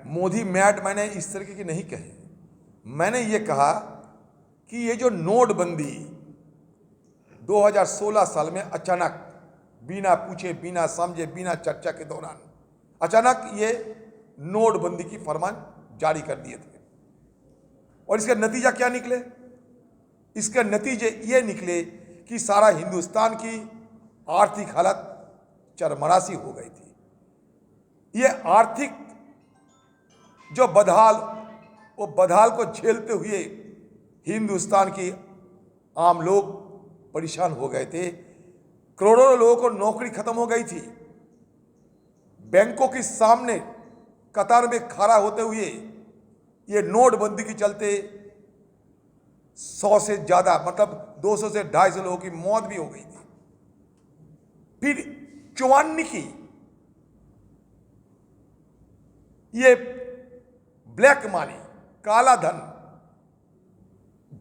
Modi mad मैंने इस तरीके की नहीं कही। मैंने ये कहा कि ये जो नोटबंदी 2016 साल में अचानक बिना पूछे, बिना समझे, बिना चर्चा के दौरान अचानक ये नोटबंदी की फरमान जारी कर दिए थे। और इसका नतीजा क्या निकले? इसके नतीजे ये निकले कि सारा हिंदुस्तान की आर्थिक हालत चरमरासी हो गई थी। ये आर्थिक जो बदहाल, वो बदहाल को झेलते हुए हिंदुस्तान की आम लोग परेशान हो गए थे। करोड़ों लोगों को नौकरी खत्म हो गई थी। बैंकों के सामने कतार में खड़ा होते हुए ये नोटबंदी के चलते 100 से ज्यादा, मतलब 200 से 250 लोगों की मौत भी हो गई थी। फिर चौवानी की ये ब्लैक मनी, काला धन,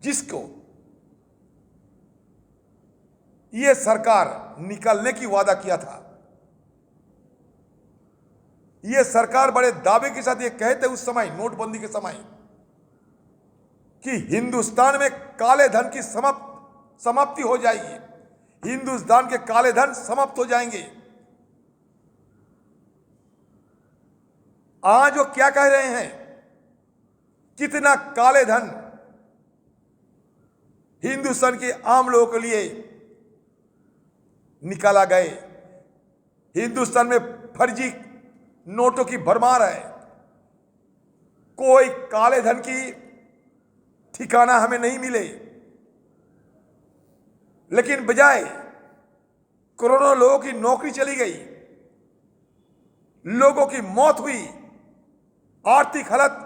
जिसको ये सरकार निकालने की वादा किया था, ये सरकार बड़े दावे के साथ ये कहते उस समय नोटबंदी के समय कि हिंदुस्तान में काले धन की समाप्ति हो जाएगी, हिंदुस्तान के काले धन समाप्त हो जाएंगे। आज वो क्या कह रहे हैं? कितना काले धन हिंदुस्तान के आम लोगों के लिए निकाला गए। हिंदुस्तान में फर्जी नोटों की भरमार है। कोई काले धन की ठिकाना हमें नहीं मिले, लेकिन बजाय करोड़ों लोगों की नौकरी चली गई, लोगों की मौत हुई, आर्थिक हालत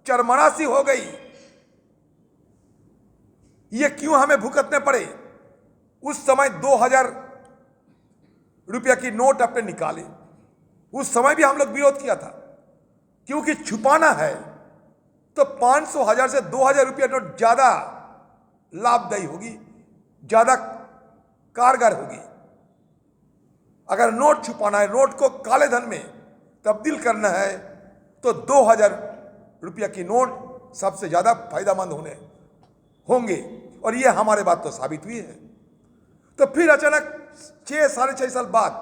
चरमरासी हो गई। ये क्यों हमें भुगतने पड़े? उस समय 2000 रुपया की नोट आपने निकाले, उस समय भी हम लोग विरोध किया था, क्योंकि छुपाना है तो 500, 1000 से 2000 रुपया नोट ज्यादा लाभदायी होगी, ज्यादा कारगर होगी। अगर नोट छुपाना है, नोट को काले धन में तब्दील करना है, तो 2000 रुपया की नोट सबसे ज्यादा फायदेमंद होंगे। और ये हमारे बात तो साबित हुई है। तो फिर अचानक 6, 6.5 साल बाद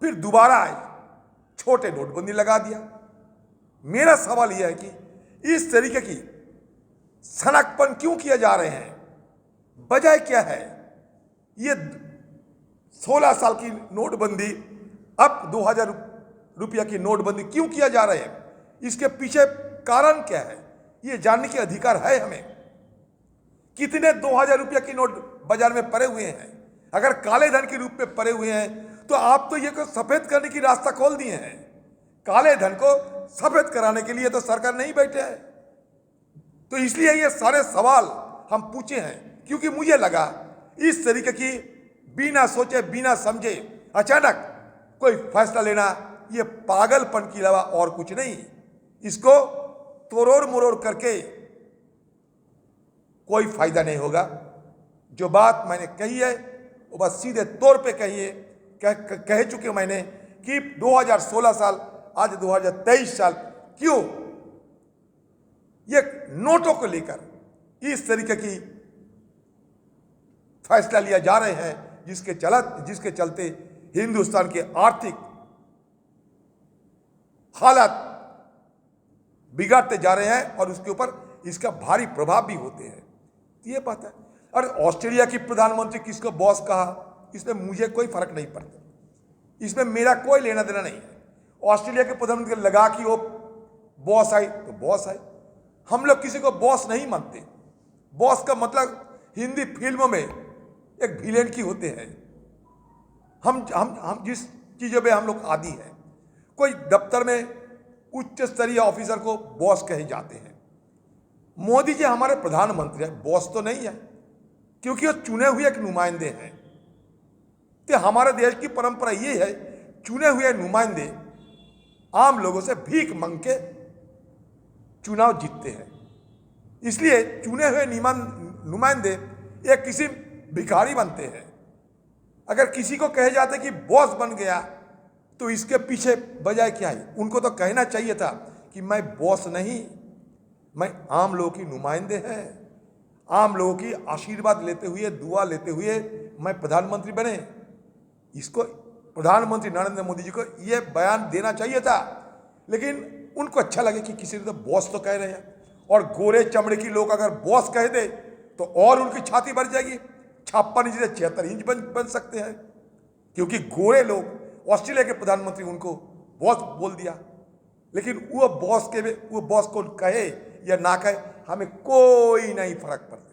फिर दोबारा आए, छोटे नोटबंदी लगा दिया। मेरा सवाल यह है कि इस तरीके की सनकपन क्यों किए जा रहे हैं? वजह क्या है? ये 16 साल की नोटबंदी, अब 2000 रुपया की नोटबंदी क्यों किया जा रहा है? इसके पीछे कारण क्या है? ये जानने के अधिकार है हमें। कितने 2000 रुपया की नोट बाजार में पड़े हुए हैं? अगर काले धन के रूप में पड़े हुए हैं, तो आप तो ये को सफेद करने की रास्ता खोल दिए हैं। काले धन को सफेद कराने के लिए तो सरकार नहीं बैठे हैं। तो इसलिए ये सारे सवाल हम पूछे हैं, क्योंकि मुझे लगा इस तरीके की बिना सोचे, बिना समझे अचानक कोई फैसला लेना, ये पागलपन के अलावा और कुछ नहीं। इसको तोड़ मरोड़ करके कोई फायदा नहीं होगा। जो बात मैंने कही है वो बस सीधे तौर पे कही है, कह चुके मैंने कि 2016 साल, आज 2023 साल, क्यों ये नोटों को लेकर इस तरीके की फैसला लिया जा रहे हैं, जिसके चलते हिंदुस्तान के आर्थिक हालात बिगाड़ते जा रहे हैं और उसके ऊपर इसका भारी प्रभाव भी होते हैं। ये बात है। और ऑस्ट्रेलिया की प्रधानमंत्री किसको बॉस कहा, इसमें मुझे कोई फर्क नहीं पड़ता, इसमें मेरा कोई लेना देना नहीं है। ऑस्ट्रेलिया के प्रधानमंत्री लगा कि वो बॉस आई तो बॉस आई। हम लोग किसी को बॉस नहीं मानते। बॉस का मतलब हिंदी फिल्मों में एक विलेन की होते हैं। हम जिस चीजों पे हम लोग आदी हैं, कोई दफ्तर में उच्च स्तरीय ऑफिसर को बॉस कहे जाते हैं। मोदी जी हमारे प्रधानमंत्री हैं, बॉस तो नहीं है, क्योंकि वो चुने हुए एक नुमाइंदे हैं। तो हमारे देश की परंपरा ये है, चुने हुए नुमाइंदे आम लोगों से भीख मांग के चुनाव जीतते हैं। इसलिए चुने हुए नुमाइंदे एक किसी भिखारी बनते हैं। अगर किसी को कहे जाते कि बॉस बन गया, तो इसके पीछे वजह क्या है? उनको तो कहना चाहिए था कि मैं बॉस नहीं, मैं आम लोगों की नुमाइंदे हैं, आम लोगों की आशीर्वाद लेते हुए, दुआ लेते हुए मैं प्रधानमंत्री बने। इसको प्रधानमंत्री नरेंद्र मोदी जी को यह बयान देना चाहिए था, लेकिन उनको अच्छा लगे कि किसी ने तो बॉस तो कह रहे हैं, और गोरे चमड़े की लोग अगर बॉस कह दे तो और उनकी छाती भर जाएगी, 56 इंच से 76 इंच बन सकते हैं, क्योंकि गोरे लोग, ऑस्ट्रेलिया के प्रधानमंत्री उनको बॉस बोल दिया। लेकिन वो बॉस को कहे या ना कहे, हमें कोई नहीं फर्क पड़ता।